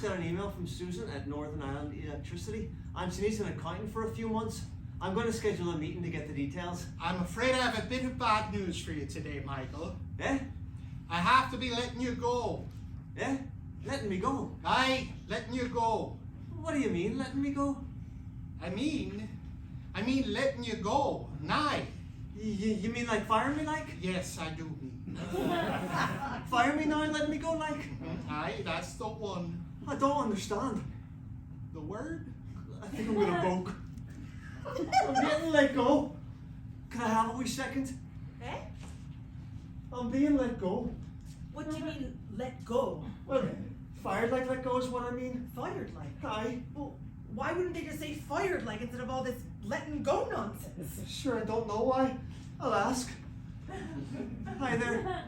got an email from Susan at Northern Ireland Electricity, and she needs an accountant for a few months. I'm going to schedule a meeting to get the details. I'm afraid I have a bit of bad news for you today, Michael. Eh? I have to be letting you go. Eh? Letting me go? Aye, letting you go. What do you mean, letting me go? I mean letting you go. Now. You mean like firing me like? Yes, I do mean. Fire me now and let me go like? Aye, that's the one. I don't understand. The word? I think I'm gonna boke. I'm getting let go. Can I have a wee second? Eh? I'm being let go. What do you mean, let go? Well, fired like let go is what I mean. Fired like? Aye. Well, why wouldn't they just say fired like instead of all this letting go nonsense? Sure, I don't know why. I'll ask. Hi there.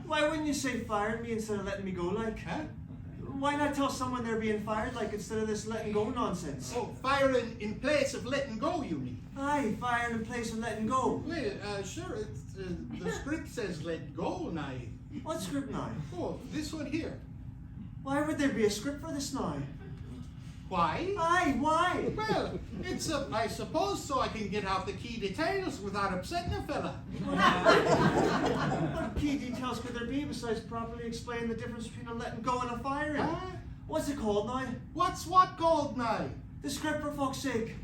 Why wouldn't you say fired me instead of letting me go like? Huh? Why not tell someone they're being fired like instead of this letting go nonsense? Oh, firing in place of letting go, you mean? Aye, fired in place of letting go. Well, sure, it's, the script says let go now. What script now? Oh, this one here. Why would there be a script for this now? Why? Aye, why? Well, it's I suppose so I can get out the key details without upsetting a fella. What key details could there be besides properly explaining the difference between a letting go and a firing? What's it called now? What's what called now? The script, for fuck's sake.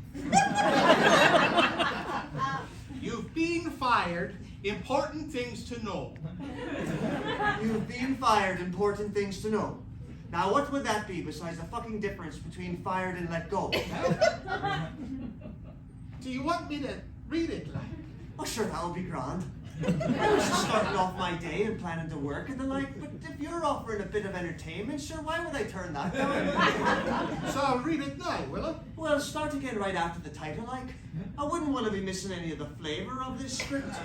You've been fired. Important things to know. You've been fired, important things to know. Now what would that be besides the fucking difference between fired and let go? Do you want me to read it like? Oh sure, that'll be grand. I was just starting off my day and planning to work and the like, but if you're offering a bit of entertainment, sure, why would I turn that down? So I'll read it now, will I? Well, start again right after the title, like. I wouldn't want to be missing any of the flavour of this script.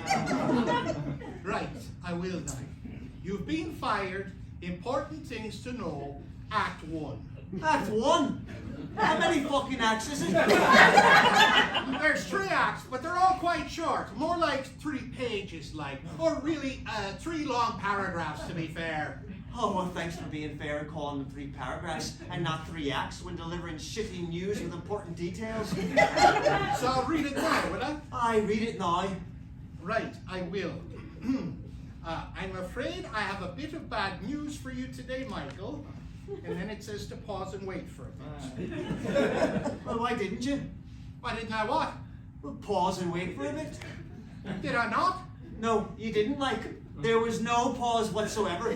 Right, I will now. You've been fired. Important things to know. Act 1. Act 1? How many fucking acts is it? There's 3 acts, but they're all quite short. More like 3 pages, like. Or really, 3 long paragraphs, to be fair. Oh, well, thanks for being fair and calling them 3 paragraphs and not 3 acts when delivering shitty news with important details. So I'll read it now, will I? Aye, read it now. Right, I will. I'm afraid I have a bit of bad news for you today, Michael. And then it says to pause and wait for a bit. Well, why didn't you? Why didn't I what? Well, pause and wait for a bit. Did I not? No, you didn't, like. There was no pause whatsoever.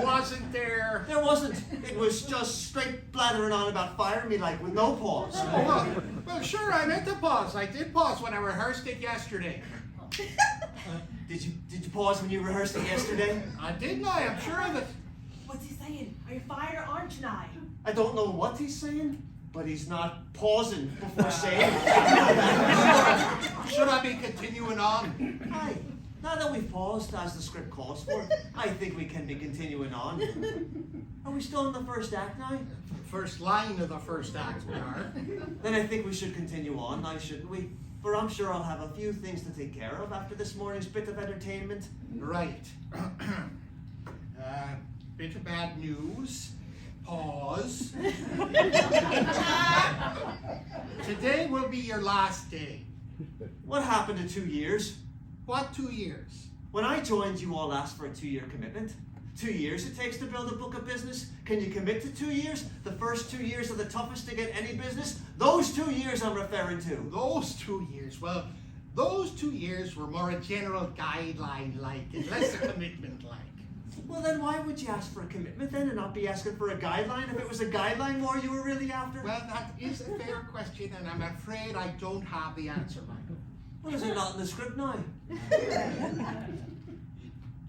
Wasn't there? There wasn't. It was just straight blathering on about firing me, like, with no pause. Oh, well, sure, I meant to pause. I did pause when I rehearsed it yesterday. Did you pause when you rehearsed it yesterday? I did, I am sure of it. What's he saying? Are you fired or aren't you now? I don't know what he's saying, but he's not pausing before saying. Should I be continuing on? Aye. Now that we've paused, as the script calls for, I think we can be continuing on. Are we still in the first act now? First line of the first act, we are. Then I think we should continue on now, shouldn't we? For I'm sure I'll have a few things to take care of after this morning's bit of entertainment. Right. Bit of bad news. Pause. Today will be your last day. What happened to 2 years? What 2 years? When I joined, you all asked for a 2-year commitment. 2 years it takes to build a book of business. Can you commit to 2 years? The first 2 years are the toughest to get any business. Those 2 years I'm referring to. Those 2 years, well, those 2 years were more a general guideline like, and less a commitment like. Well then why would you ask for a commitment then and not be asking for a guideline if it was a guideline more you were really after? Well, that is a fair question, and I'm afraid I don't have the answer, Michael. Well, is it not in the script now?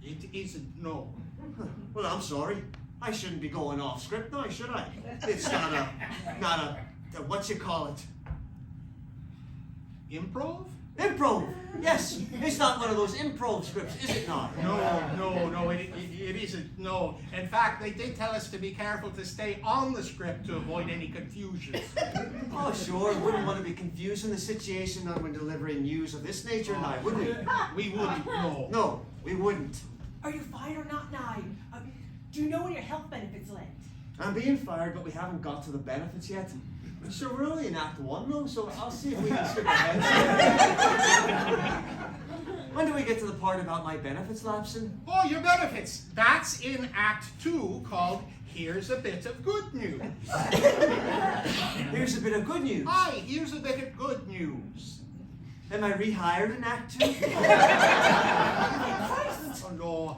It isn't, no. Well, I'm sorry. I shouldn't be going off script now, should I? It's not a what you call it? Improv? Improv! Yes! It's not one of those improv scripts, is it not? No, it isn't, no. In fact, they did tell us to be careful to stay on the script to avoid any confusion. Oh, sure. Wouldn't want to be confusing the situation when delivering news of this nature now, would we? We wouldn't, no. No, we wouldn't. Are you fired or not now? Do you know when your health benefits left? I'm being fired, but we haven't got to the benefits yet. Sure, we're only in Act 1 though, so I'll see if we can skip ahead. When do we get to the part about my benefits lapsing? Oh, your benefits. That's in Act 2 called Here's a Bit of Good News. Here's a bit of good news. Aye, here's a bit of good news. Am I rehired in Act 2? Oh no,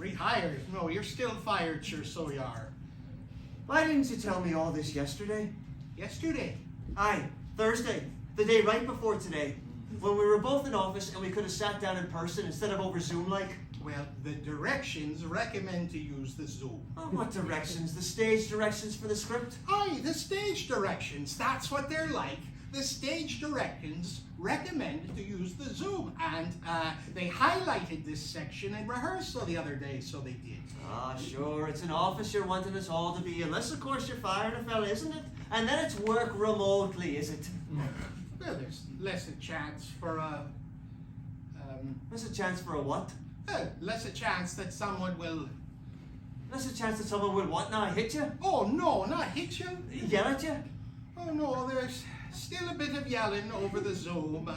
rehired. No, you're still fired, sure, so you are. Why didn't you tell me all this yesterday? Yesterday. Aye, Thursday, the day right before today, when we were both in office and we could have sat down in person instead of over Zoom like. Well, the directions recommend to use the Zoom. Oh, what directions? The stage directions for the script? Aye, the stage directions, that's what they're like. The stage directions recommend to use the Zoom, and they highlighted this section in rehearsal the other day, so they did. Ah, sure, it's an office you're wanting us all to be, unless of course you're firing a fella, isn't it? And then it's work remotely, is it? Well, there's less a chance for There's a chance for a what? less a chance that someone will. There's a chance that someone will what now? Hit you? Oh no, not hit you. Yell at you? Oh no, there's still a bit of yelling over the Zoom,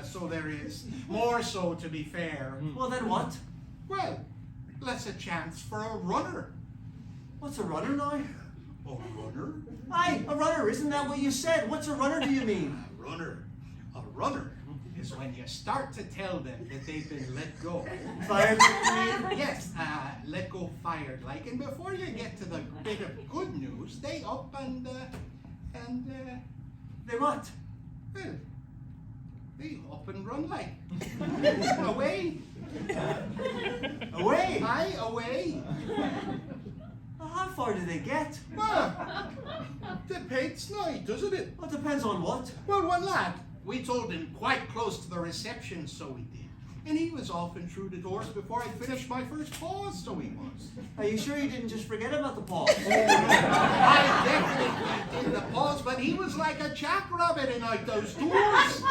so there is. More so, to be fair. Well, then what? Well, less a chance for a runner. What's a runner now? A runner? Aye, a runner, isn't that what you said? What's a runner, do you mean? A runner. A runner is when you start to tell them that they've been let go. Fired? Yes, let go, fired, like. And before you get to the bit of good news, they up and They what? well, they up and run like. Away. Away? Aye, away. How far do they get? Well, depends now, doesn't it? Well, it depends on what. Well, one lad, we told him quite close to the reception, so we did. And he was off and through the doors before I finished my first pause, so he was. Are you sure you didn't just forget about the pause? I definitely did the pause, but he was like a jackrabbit in out those doors.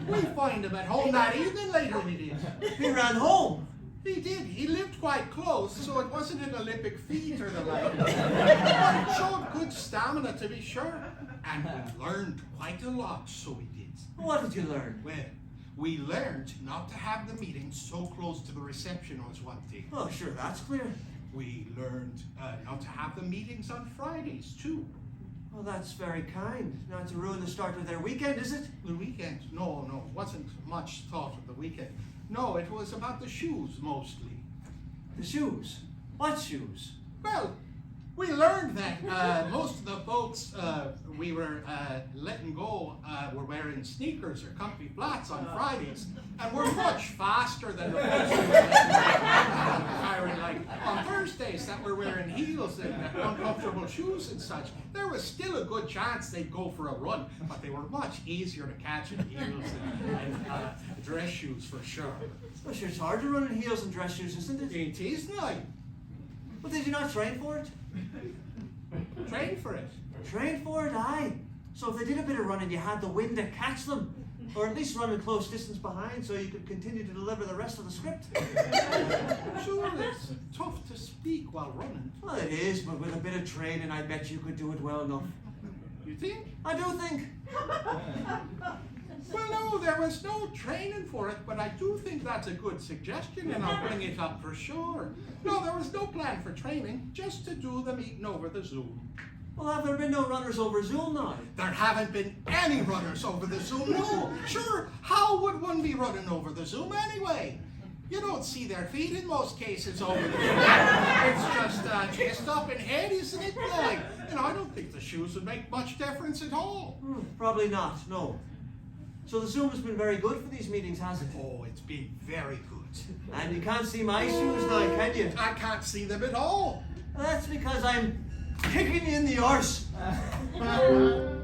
We find him at home that evening later, we did. He ran home. He did. He lived quite close, so it wasn't an Olympic feat or the like. But it showed good stamina, to be sure. And we learned quite a lot, so we did. What did you learn? Well, we learned not to have the meeting so close to the reception was one thing. Oh, sure, that's clear. We learned not to have the meetings on Fridays, too. Well, that's very kind. Not to ruin the start of their weekend, is it? The weekend? No, wasn't much thought of the weekend. No, it was about the shoes, mostly. The shoes. What shoes? Well, we learned that most of the folks we were letting go were wearing sneakers or comfy flats on Fridays, and were much faster than the folks who were hiring like on Thursdays that were wearing heels and uncomfortable shoes and such. There was still a good chance they'd go for a run, but they were much easier to catch in heels and dress shoes for sure. Well, sure, it's hard to run in heels and dress shoes, isn't it? It is now. Well, did you not train for it? Train for it. Train for it, aye. So if they did a bit of running, you had the wind to catch them. Or at least run a close distance behind so you could continue to deliver the rest of the script. Sure, it's tough to speak while running. Well, it is, but with a bit of training, I bet you could do it well enough. You think? I do think. Well, no, there was no training for it, but I do think that's a good suggestion, and I'll bring it up for sure. No, there was no plan for training, just to do the meeting over the Zoom. Well, have there been no runners over Zoom now? There haven't been any runners over the Zoom, no. Sure, how would one be running over the Zoom anyway? You don't see their feet in most cases over the Zoom. It's just chest up and head, isn't it? Like, I don't think the shoes would make much difference at all. Probably not, no. So the Zoom has been very good for these meetings, has it? Oh, it's been very good. And you can't see my shoes now, can you? I can't see them at all. Well, that's because I'm kicking you in the arse. No.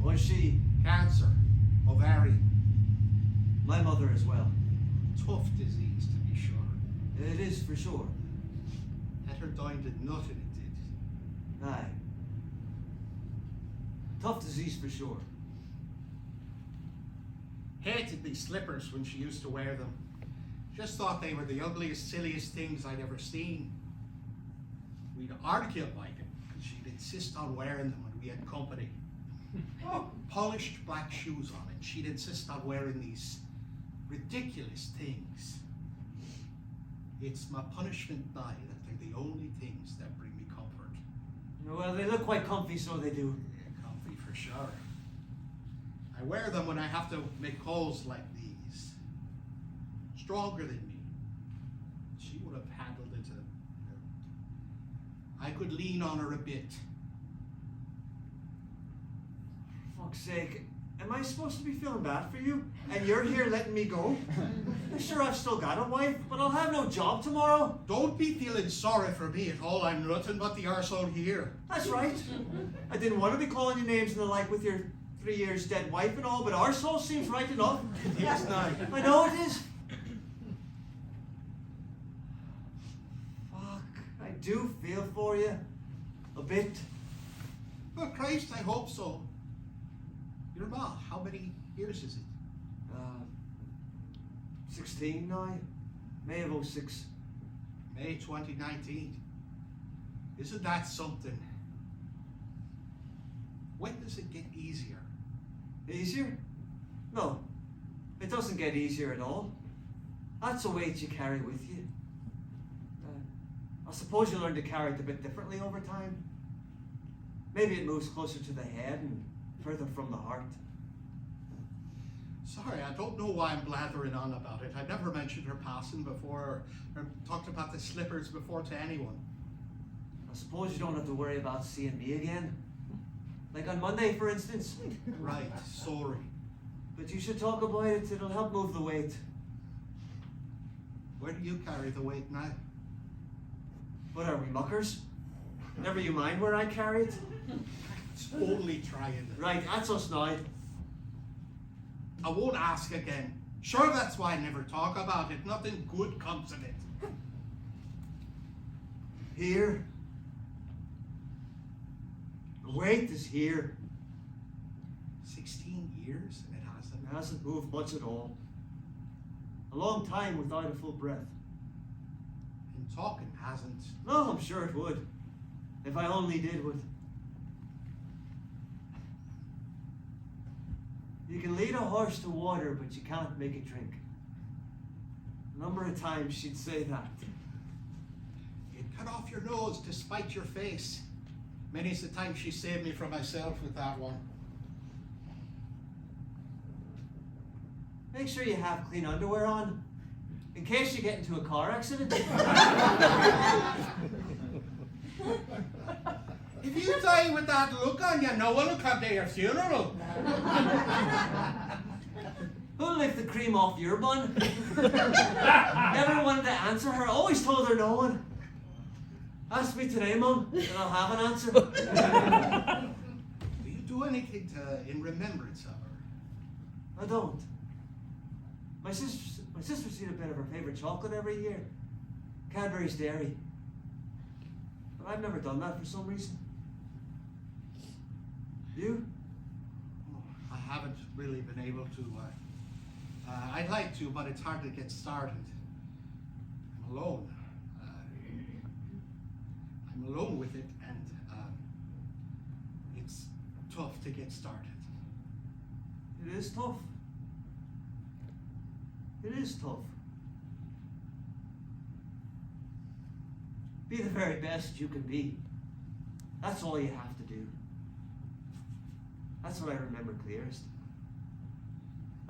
Was she? Cancer, ovarian, My mother as well. tough disease to be sure. It is for sure. Let her die did nothing it did. Aye. Tough disease for sure. Hated these slippers when she used to wear them. Just thought they were the ugliest, silliest things I'd ever seen. We'd argue about it, because she'd insist on wearing them when we had company. Polished black shoes on, and she'd insist on wearing these ridiculous things. It's my punishment now that they're the only things that bring me comfort. Well, they look quite comfy, so they do. Comfy for sure. I wear them when I have to make calls like these. Stronger than me. She would have handled it. I could lean on her a bit. For fuck's sake. Am I supposed to be feeling bad for you? And you're here letting me go? Sure, I've still got a wife, but I'll have no job tomorrow. Don't be feeling sorry for me at all. I'm nothing but the arsehole here. That's right. I didn't want to be calling you names and the like with your 3 years dead wife and all, but our soul seems right enough. Yes, now. I know it is. Fuck, I do feel for you. A bit. For Christ, I hope so. Your ma, how many years is it? 16 now. May of 06. May 2019. Isn't that something? When does it get easier? Easier? No. It doesn't get easier at all. That's a weight you carry with you. I suppose you learn to carry it a bit differently over time. Maybe it moves closer to the head and further from the heart. Sorry, I don't know why I'm blathering on about it. I never mentioned her passing before or talked about the slippers before to anyone. I suppose you don't have to worry about seeing me again. Like on Monday, for instance. Right, sorry. But you should talk about it. It'll help move the weight. Where do you carry the weight now? What are we, muckers? Never you mind where I carry it. It's only trying. Right, that's us now. I won't ask again. Sure, that's why I never talk about it. Nothing good comes of it. Here. The weight is here. 16 years and it hasn't. It hasn't moved much at all. A long time without a full breath. And talking hasn't. No, I'm sure it would. If I only did would. You can lead a horse to water, but you can't make it drink. A number of times she'd say that. You'd cut off your nose to spite your face. Many's the time she saved me from myself with that one. Make sure you have clean underwear on, in case you get into a car accident. If you die with that look on you, no one will come to your funeral. Who'll lick the cream off your bun? Never wanted to answer her, always told her no one. Ask me today, Mum, and I'll have an answer. Do you do anything in remembrance of her? I don't. My sister's eat a bit of her favourite chocolate every year. Cadbury's Dairy. But I've never done that for some reason. You? Oh, I haven't really been able to. I'd like to, but it's hard to get started. I'm alone. I'm alone with it, and it's tough to get started. It is tough. It is tough. Be the very best you can be. That's all you have to do. That's what I remember clearest.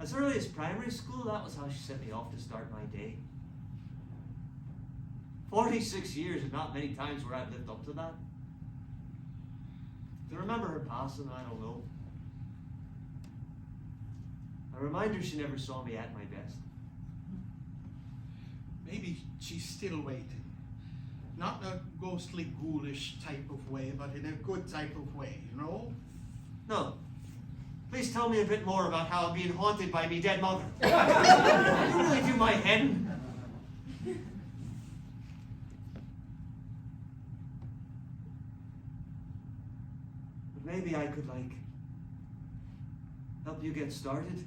As early as primary school, that was how she sent me off to start my day. 46 years and not many times where I've lived up to that. To remember her passing, I don't know. A reminder she never saw me at my best. Maybe she's still waiting. Not in a ghostly, ghoulish type of way, but in a good type of way, you know? No. Please tell me a bit more about how I'm being haunted by me dead mother. You really do my head in. But maybe I could, like, help you get started.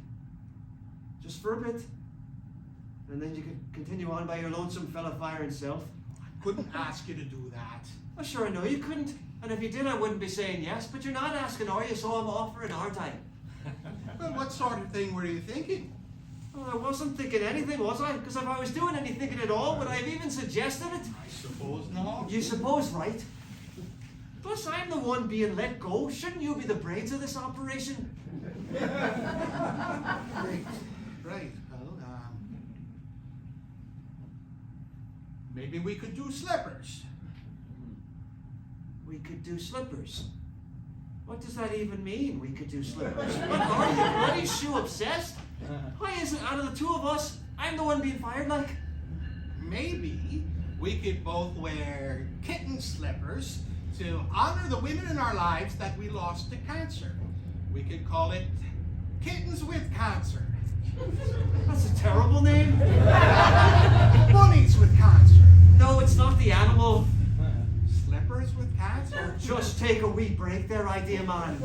Just for a bit. And then you could continue on by your lonesome fella firing self. Couldn't ask you to do that. Well, sure, I know you couldn't. And if you did, I wouldn't be saying yes. But you're not asking, are you? So I'm offering, aren't I? Well, what sort of thing were you thinking? Well, I wasn't thinking anything, was I? Because if I was doing any thinking at all, would I have even suggested it? I suppose not. You suppose right. Plus, I'm the one being let go. Shouldn't you be the brains of this operation? Right. Well, maybe we could do slippers. We could do slippers. What does that even mean, we could do slippers? What are you, bloody shoe obsessed? Why isn't out of the two of us, I'm the one being fired like? Maybe we could both wear kitten slippers to honor the women in our lives that we lost to cancer. We could call it Kittens with Cancer. That's a terrible name. Bunnies with Cancer. No, it's not the animal. Slippers with cancer? Just take a wee break there, idea man.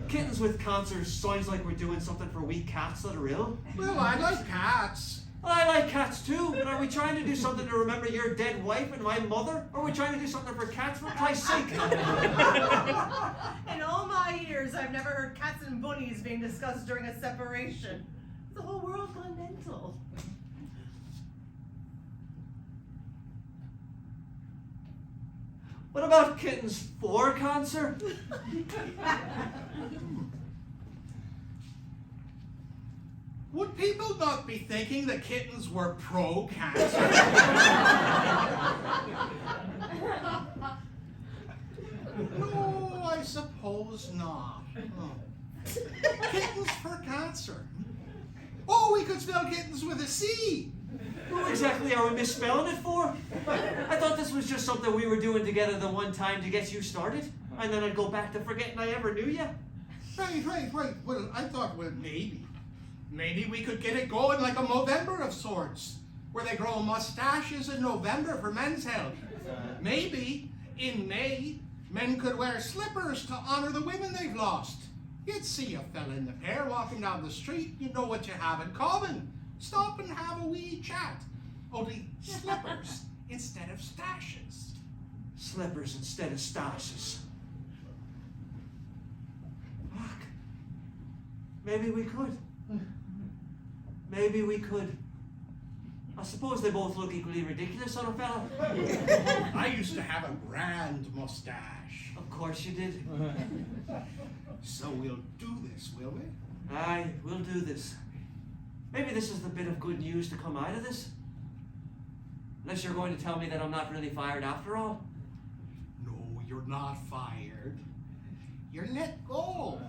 Kittens with cancer sounds like we're doing something for wee cats that are ill. Well, I like cats. I like cats too, but are we trying to do something to remember your dead wife and my mother? Or are we trying to do something for cats, for Christ's sake? In all my years, I've never heard cats and bunnies being discussed during a separation. The whole world gone mental. What about kittens for cancer? Would people not be thinking that kittens were pro-cancer? No, I suppose not. Kittens for cancer. Oh, we could spell kittens with a C. Who exactly are we misspelling it for? I thought this was just something we were doing together the one time to get you started. And then I'd go back to forgetting I ever knew you. Right. Well, I thought, well, maybe we could get it going like a Movember of sorts, where they grow mustaches in November for men's health. Maybe, in May, men could wear slippers to honor the women they've lost. You'd see a fella in the pair walking down the street, you know what you have in common. Stop and have a wee chat. Only slippers instead of stashes. Slippers instead of stashes. Fuck. Maybe we could. Maybe we could. I suppose they both look equally ridiculous on a fella. I used to have a grand mustache. Of course you did. So we'll do this, will we? Aye, we'll do this. Maybe this is the bit of good news to come out of this. Unless you're going to tell me that I'm not really fired after all. No, you're not fired. You're let go.